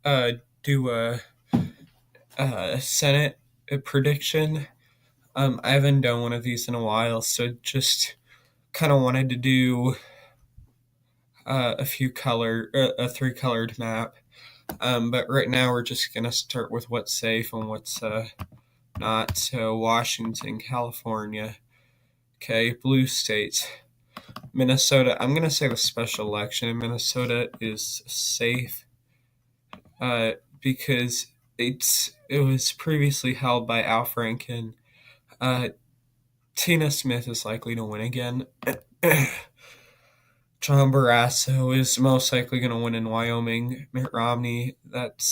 uh, do a Senate prediction. I haven't done one of these in a while, so just kind of wanted to do a three colored map. But right now we're just gonna start with what's safe and what's not. So Washington, California, okay, blue states. Minnesota. I'm gonna say the special election in Minnesota is safe, because it was previously held by Al Franken. Uh, Tina Smith is likely to win again. John Barrasso is most likely going to win in Wyoming. Mitt Romney, that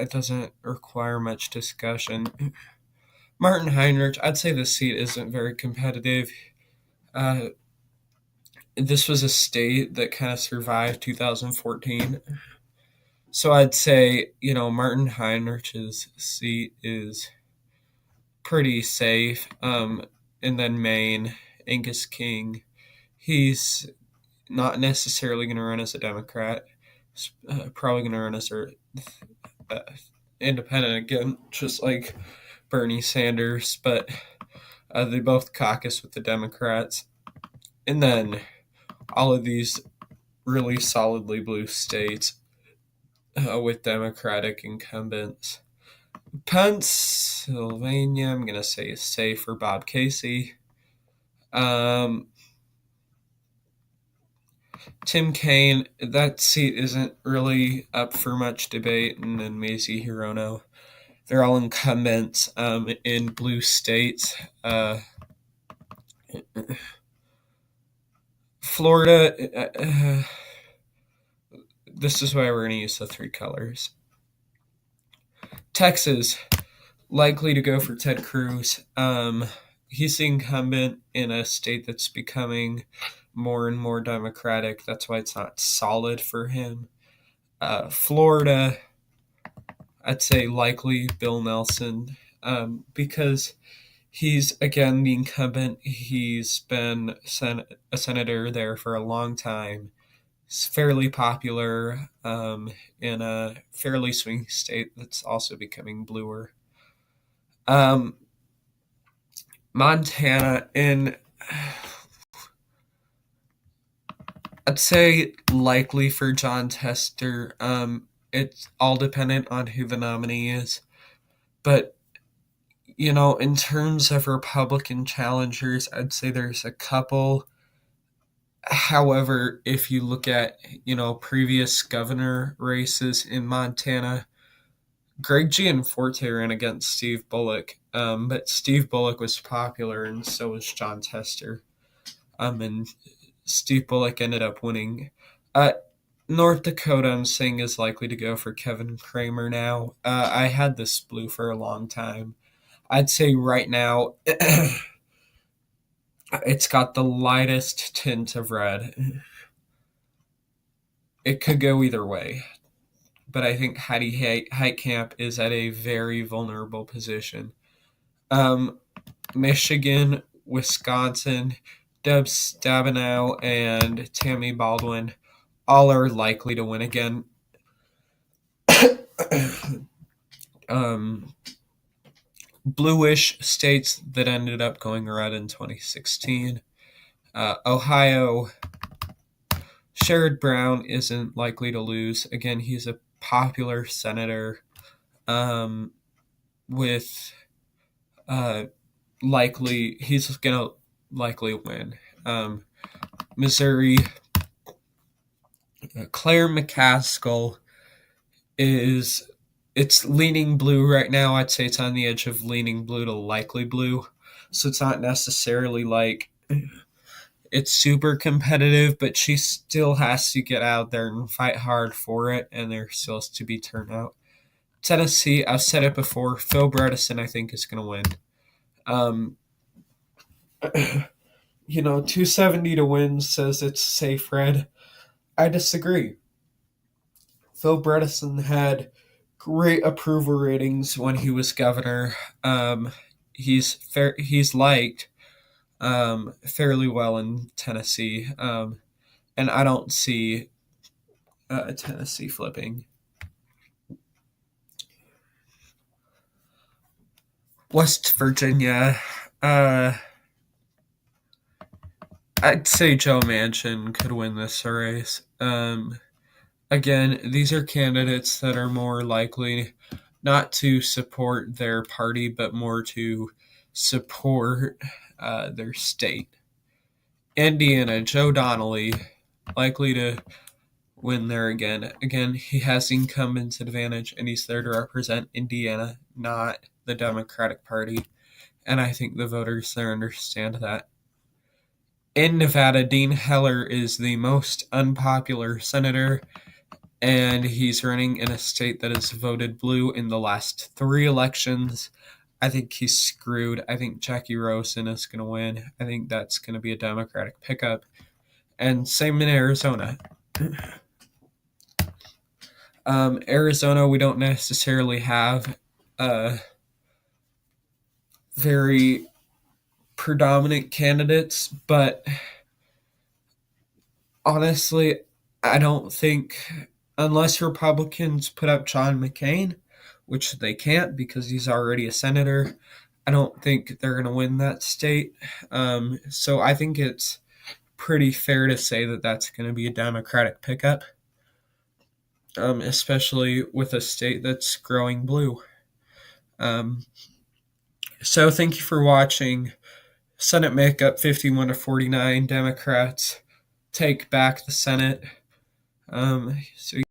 doesn't require much discussion. Martin Heinrich, I'd say the seat isn't very competitive. Uh, this was a state that kind of survived 2014. So I'd say, Martin Heinrich's seat is pretty safe. And then Maine, Angus King, he's not necessarily going to run as a Democrat. He's probably going to run as a uh, independent again, just like Bernie Sanders, but they both caucus with the Democrats. And then all of these really solidly blue states with Democratic incumbents. Pennsylvania, I'm going to say is safe for Bob Casey. Tim Kaine, that seat isn't really up for much debate, and then Mazie Hirono. They're all incumbents in blue states. Florida, this is why we're going to use the three colors. Texas, likely to go for Ted Cruz. He's the incumbent in a state that's becoming more and more Democratic. That's why it's not solid for him. Florida, I'd say likely Bill Nelson, because he's, again, the incumbent. He's been a senator there for a long time. He's fairly popular in a fairly swing state that's also becoming bluer. Montana, I'd say likely for John Tester. It's all dependent on who the nominee is. But, in terms of Republican challengers, I'd say there's a couple. However, if you look at, previous governor races in Montana, Greg Gianforte ran against Steve Bullock. But Steve Bullock was popular, and so was John Tester. And Steve Bullock ended up winning. North Dakota, I'm saying, is likely to go for Kevin Kramer now. I had this blue for a long time. I'd say right now it's got the lightest tint of red. It could go either way, but I think Heidi Heitkamp is at a very vulnerable position. Michigan, Wisconsin, Deb Stabenow, and Tammy Baldwin all are likely to win again. Bluish states that ended up going red in 2016. Ohio, Sherrod Brown isn't likely to lose. Again, he's a popular senator with he's going to likely win. Missouri, Claire McCaskill it's leaning blue right now. I'd say it's on the edge of leaning blue to likely blue. So it's not necessarily like it's super competitive, but she still has to get out there and fight hard for it, and there still has to be turnout. Tennessee, I've said it before, Phil Bredesen, I think, is going to win. 270 to win says it's safe red. I disagree. Phil Bredesen had great approval ratings when he was governor. He's liked fairly well in Tennessee, and I don't see Tennessee flipping. West Virginia. Uh, I'd say Joe Manchin could win this race. Again, these are candidates that are more likely not to support their party, but more to support their state. Indiana, Joe Donnelly, likely to win there again. Again, he has the incumbent's advantage, and he's there to represent Indiana, not the Democratic Party. And I think the voters there understand that. In Nevada, Dean Heller is the most unpopular senator, and he's running in a state that has voted blue in the last 3 elections. I think he's screwed. I think Jackie Rosen is going to win. I think that's going to be a Democratic pickup. And same in Arizona. Arizona, we don't necessarily have very predominant candidates, but honestly, I don't think, unless Republicans put up John McCain, which they can't because he's already a senator, I don't think they're going to win that state. So I think it's pretty fair to say that that's going to be a Democratic pickup, especially with a state that's growing blue. So thank you for watching. Senate makeup 51-49. Democrats take back the Senate. So